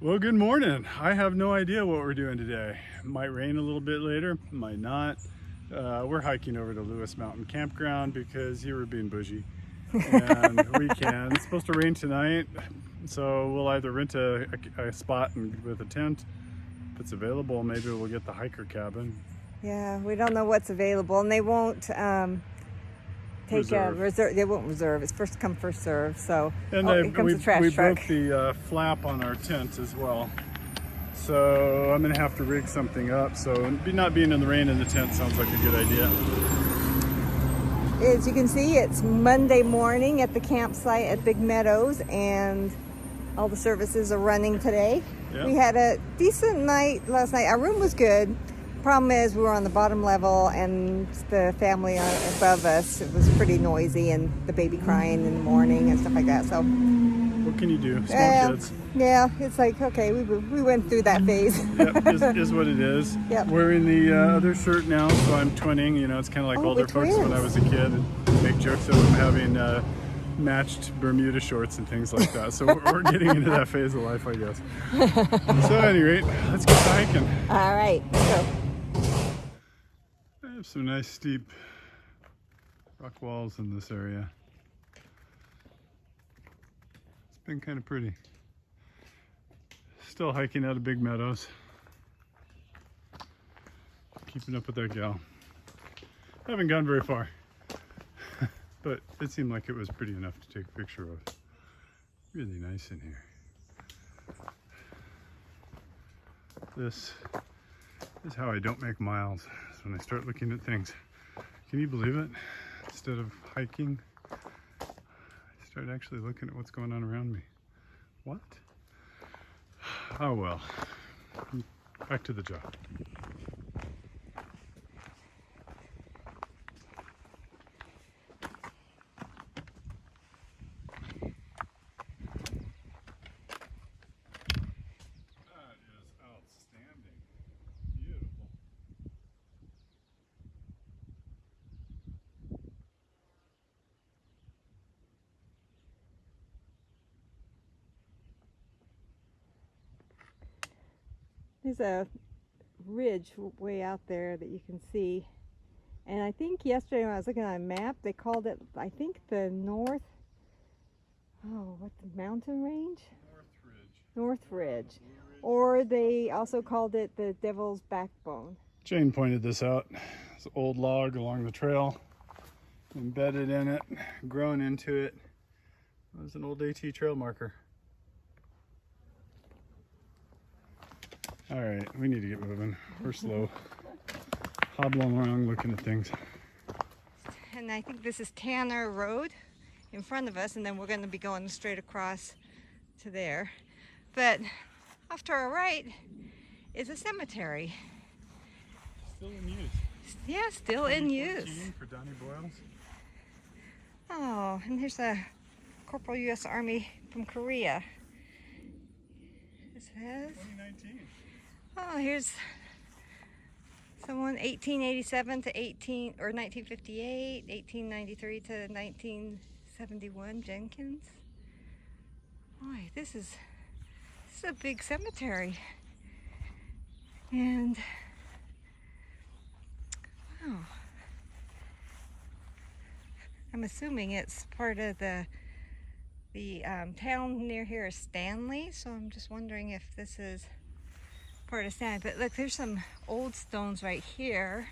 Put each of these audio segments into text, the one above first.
Well, good morning. I have no idea what we're doing today. It might rain a little bit later, might not. We're hiking over to Lewis Mountain Campground because here we're being bougie. And we can. It's supposed to rain tonight, so we'll either rent a spot with a tent if it's available. Maybe we'll get the hiker cabin. Yeah, we don't know what's available, and they won't take a reserve. They won't reserve. It's first come, first serve. So And it comes a trash we truck. broke the flap on our tent as well. So I'm gonna have to rig something up. So not being in the rain in the tent sounds like a good idea. As you can see, it's Monday morning at the campsite at Big Meadows, and all the services are running today. Yep. We had a decent night last night. Our room was good. Problem is, we were on the bottom level, and the family above us, it was pretty noisy, and the baby crying in the morning and stuff like that. So what can you do? Small kids. Yeah, it's like, okay, we went through that phase. Yep, is what it is. Yep. Wearing the other shirt now, so I'm twinning. You know, it's kind of like older folks when I was a kid, and make jokes of them having matched Bermuda shorts and things like that. So we're getting into that phase of life, I guess. So at any rate, let's get to hiking. All right, let's go. I have some nice steep rock walls in this area. It's been kind of pretty. Still hiking out of Big Meadows. Keeping up with that gal. Haven't gone very far, but it seemed like it was pretty enough to take a picture of. Really nice in here. This is how I don't make miles, is when I start looking at things. Can you believe it? Instead of hiking, I start actually looking at what's going on around me. What? Oh well, back to the job. That is outstanding. Beautiful. There's a ridge way out there that you can see. And I think yesterday when I was looking at a map, they called it, I think, the North, what's the mountain range? North Ridge. Or they also called it the Devil's Backbone. Jane pointed this out. It's an old log along the trail, embedded in it, grown into it. It was an old AT trail marker. All right, we need to get moving. We're slow. Hobbling around looking at things. And I think this is Tanner Road in front of us, and then we're going to be going straight across to there. But off to our right is a cemetery. Still in use. Yeah, still in use. For Donnie Boyles. Oh, and here's a Corporal U.S. Army from Korea. It says 2019. Oh, here's someone 1887 to 1958, 1893 to 1971, Jenkins. Boy, this is a big cemetery. And wow. I'm assuming it's part of the town near here is Stanley, so I'm just wondering if this is part of Stanley. But look, there's some old stones right here.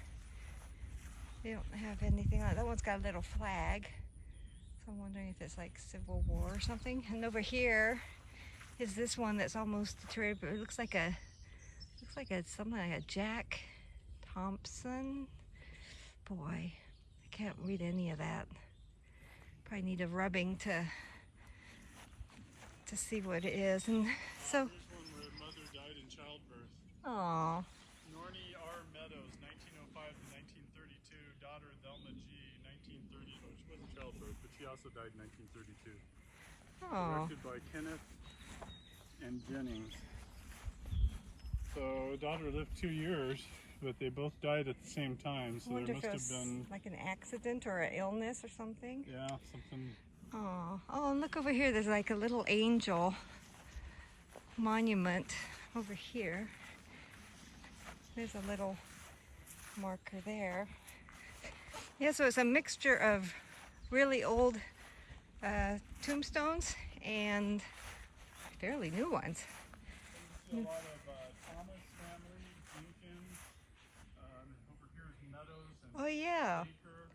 They don't have anything on it. That one's got a little flag, so I'm wondering if it's like Civil War or something. And over here is this one that's almost deteriorated, but it looks like something like a Jack Thompson. Boy, I can't read any of that. Probably need a rubbing to see what it is. And so Here's one where mother died in childbirth. oh, Nornie R. Meadows, 1905 to 1932. Daughter Thelma G, 1930. Oh, she wasn't childbirth, but she also died in 1932. oh, Directed by Kenneth and Jennings. So daughter lived 2 years, but they both died at the same time. So I wonder there if must it have was been, like an accident or an illness or something. yeah, something. Oh, and look over here. There's like a little angel monument over here. There's a little marker there. Yeah, so it's a mixture of really old tombstones and fairly new ones. A lot of Thomas family, Jenkins, over here is Meadows and Oh yeah. Baker.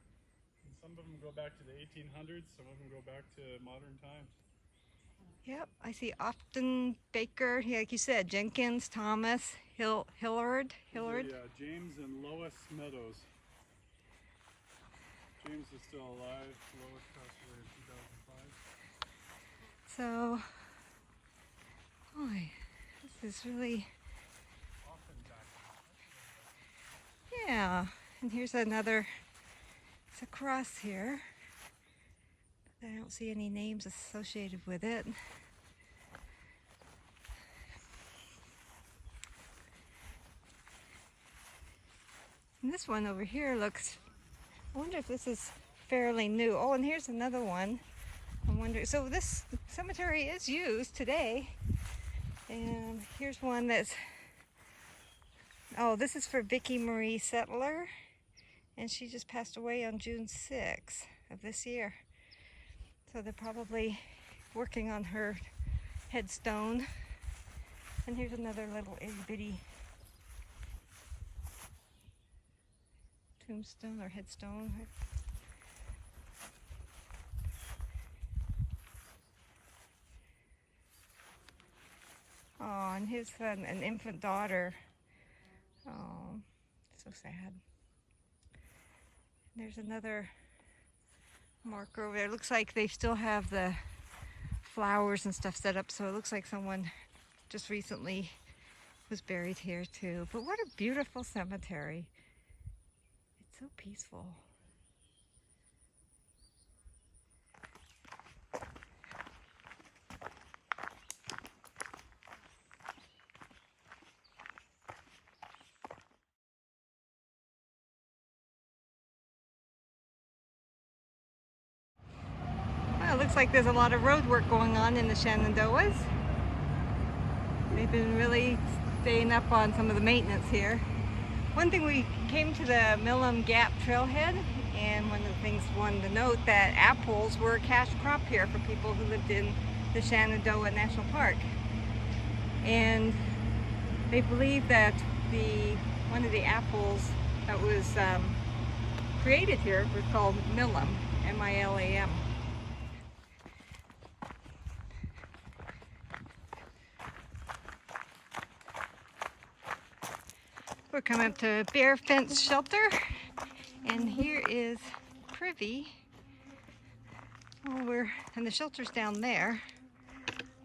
And some of them go back to the 1800s, some of them go back to modern times. Yep, I see Often Baker, yeah, like you said, Jenkins, Thomas, Hillard. Yeah, James and Lois Meadows. James is still alive. Lois passed away in 2005. So, boy, this is really, yeah. And here's another, it's a cross here. I don't see any names associated with it. And this one over here looks, I wonder if this is fairly new. Oh, and here's another one. I wonder, so this cemetery is used today. And here's one that's, oh, this is for Vicki Marie Settler. And she just passed away on June 6th of this year. So they're probably working on her headstone. And here's another little itty bitty tombstone or headstone. Oh, and here's an infant daughter. Oh, so sad. There's another marker over there. It looks like they still have the flowers and stuff set up, so it looks like someone just recently was buried here too. But what a beautiful cemetery. It's so peaceful. Well, it looks like there's a lot of road work going on in the Shenandoahs. They've been really staying up on some of the maintenance here. One thing, we came to the Millem Gap trailhead, and one of the things we wanted to note that apples were a cash crop here for people who lived in the Shenandoah National Park. And they believe that one of the apples that was created here was called Millem, M-I-L-A-M. We're coming up to Bear Fence Shelter, and here is Privy. And the shelter's down there,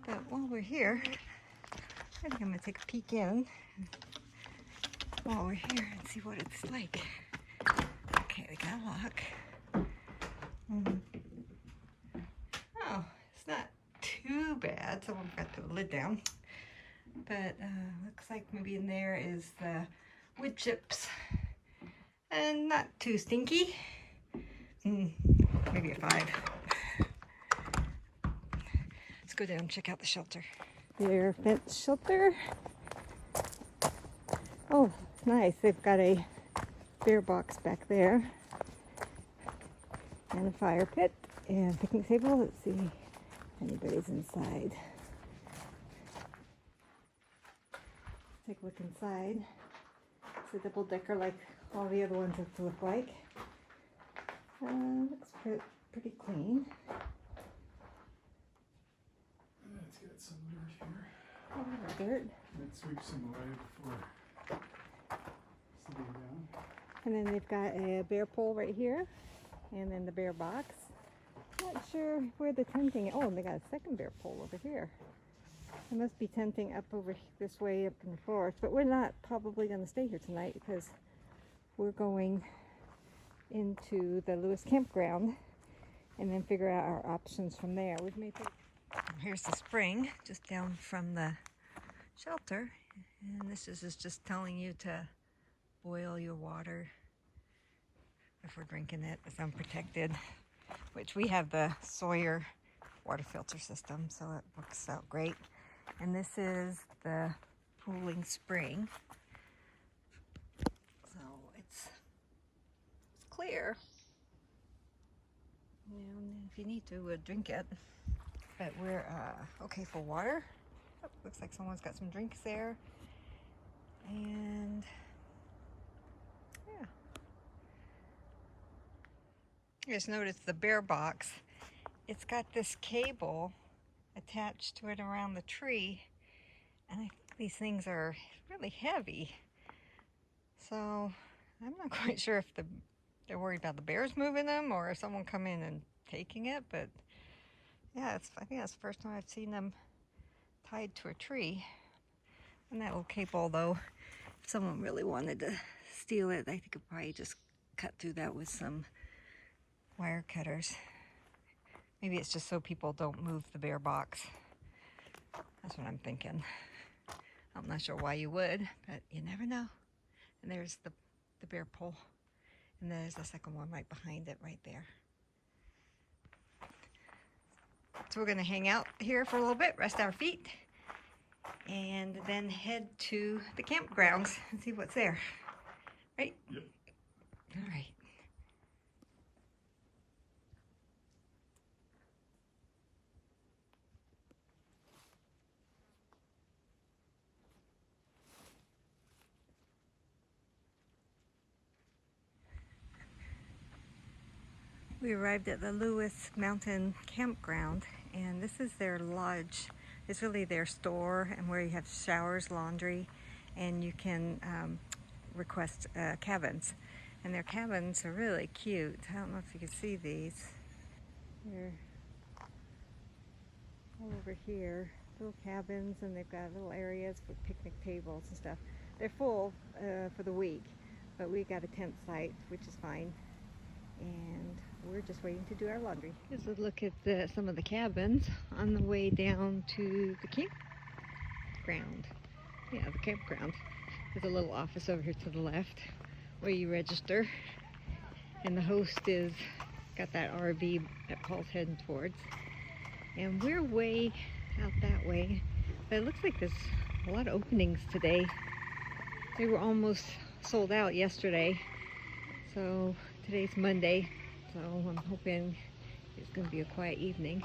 but while we're here, I think I'm gonna take a peek in while we're here and see what it's like. Okay, we got a lock. Oh, it's not too bad. Someone forgot to put the lid down, but looks like maybe in there is the wood chips, and not too stinky. Maybe a 5. Let's go down and check out the shelter. Bear Fence Shelter. Oh, nice. They've got a bear box back there, and a fire pit, and picnic table. Let's see if anybody's inside. Take a look inside. It's a double decker like all the other ones have to look like. Looks pretty clean. It's got some dirt here. A little dirt. Let's sweep some away before sitting down. And then they've got a bear pole right here, and then the bear box. Not sure where the tenting is. Oh, and they got a second bear pole over here. They must be tenting up over this way up in the forest, but we're not probably going to stay here tonight because we're going into the Lewis Campground and then figure out our options from there. Here's the spring just down from the shelter, and this is just telling you to boil your water before drinking it. It's unprotected, which we have the Sawyer water filter system, so it works out great. And this is the pooling spring. So it's clear. And if you need to, drink it. But we're okay for water. Oh, looks like someone's got some drinks there. And yeah. I just noticed the bear box. It's got this cable attached to it around the tree. And I think these things are really heavy. So I'm not quite sure if they're worried about the bears moving them or someone coming and taking it. But yeah, I think that's the first time I've seen them tied to a tree. And that little cable, though, if someone really wanted to steal it, I think I'd probably just cut through that with some wire cutters. Maybe it's just so people don't move the bear box. That's what I'm thinking. I'm not sure why you would, but you never know. And there's the bear pole. And there's the second one right behind it right there. So we're going to hang out here for a little bit, rest our feet, and then head to the campgrounds and see what's there. Right? Yep. All right. We arrived at the Lewis Mountain Campground, and this is their lodge. It's really their store and where you have showers, laundry, and you can request cabins. And their cabins are really cute. I don't know if you can see these. They're all over here, little cabins, and they've got little areas for picnic tables and stuff. They're full for the week, but we got a tent site, which is fine. And we're just waiting to do our laundry. Here's a look at some of the cabins on the way down to the campground. Yeah, the campground. There's a little office over here to the left where you register. And the host is got that RV that Paul's heading towards. And we're way out that way. But it looks like there's a lot of openings today. They were almost sold out yesterday. So today's Monday, so I'm hoping it's going to be a quiet evening.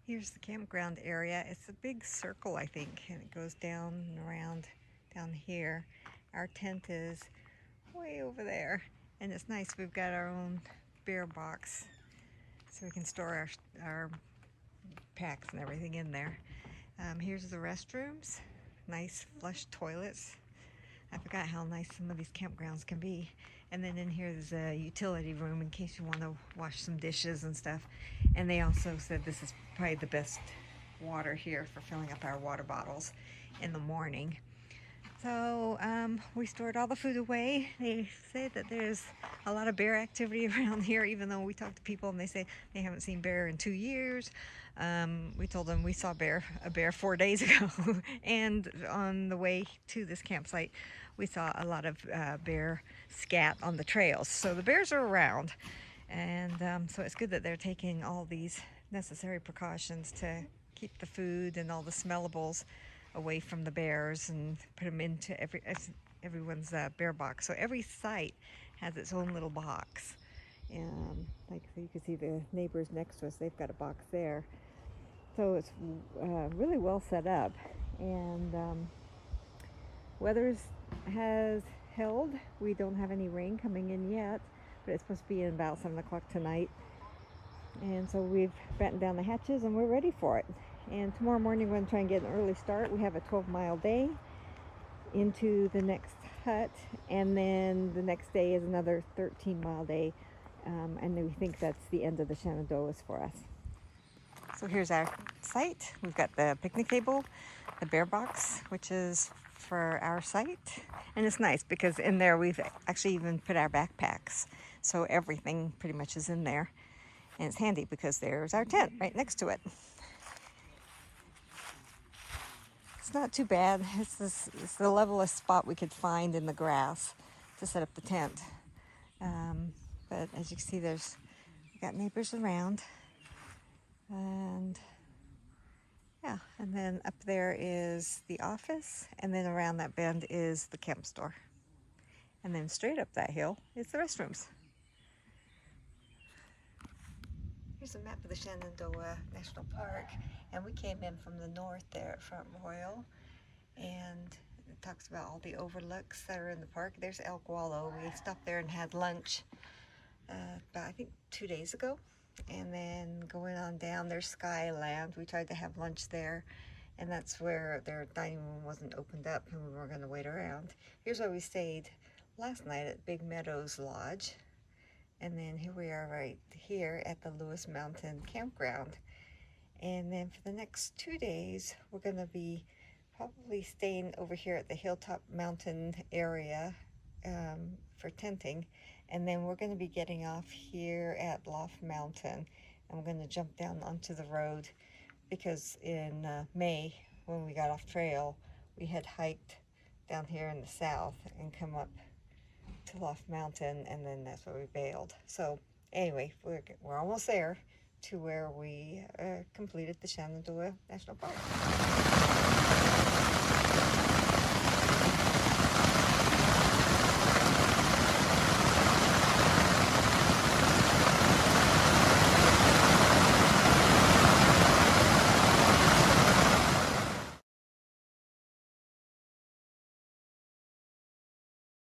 Here's the campground area. It's a big circle, I think, and it goes down and around down here. Our tent is way over there, and it's nice. We've got our own bear box, so we can store our packs and everything in there. Here's the restrooms, nice flush toilets. I forgot how nice some of these campgrounds can be. And then in here there's a utility room in case you want to wash some dishes and stuff. And they also said this is probably the best water here for filling up our water bottles in the morning. So we stored all the food away. They say that there's a lot of bear activity around here, even though we talk to people and they say they haven't seen bear in 2 years. We told them we saw a bear 4 days ago. And on the way to this campsite, we saw a lot of bear scat on the trails. So the bears are around. And so it's good that they're taking all these necessary precautions to keep the food and all the smellables away from the bears and put them into everyone's bear box. So every site has its own little box. And like so you can see the neighbors next to us, they've got a box there. So it's really well set up. And weather has held. We don't have any rain coming in yet, but it's supposed to be in about 7 o'clock tonight. And so we've battened down the hatches and we're ready for it. And tomorrow morning we're going to try and get an early start. We have a 12-mile day into the next hut, and then the next day is another 13-mile day, and then we think that's the end of the Shenandoahs for us. So here's our site. We've got the picnic table, the bear box, which is for our site, and it's nice because in there we've actually even put our backpacks, so everything pretty much is in there, and it's handy because there's our tent right next to it. It's not too bad. It's the levelest spot we could find in the grass to set up the tent. But as you can see, we got neighbors around, and yeah, and then up there is the office, and then around that bend is the camp store. And then straight up that hill is the restrooms. Here's a map of the Shenandoah National Park, and we came in from the north there at Front Royal, and it talks about all the overlooks that are in the park. There's Elk Wallow. We stopped there and had lunch about, I think, 2 days ago. And then going on down, there's Skyland. We tried to have lunch there, and that's where their dining room wasn't opened up, and we were going to wait around. Here's where we stayed last night at Big Meadows Lodge. And then here we are right here at the Lewis Mountain Campground. And then for the next 2 days, we're going to be probably staying over here at the Hilltop Mountain area for tenting. And then we're going to be getting off here at Loft Mountain. And we're going to jump down onto the road because in May, when we got off trail, we had hiked down here in the south and come up to Loft Mountain, and then that's where we bailed. So anyway, we're almost there to where we completed the Shenandoah National Park.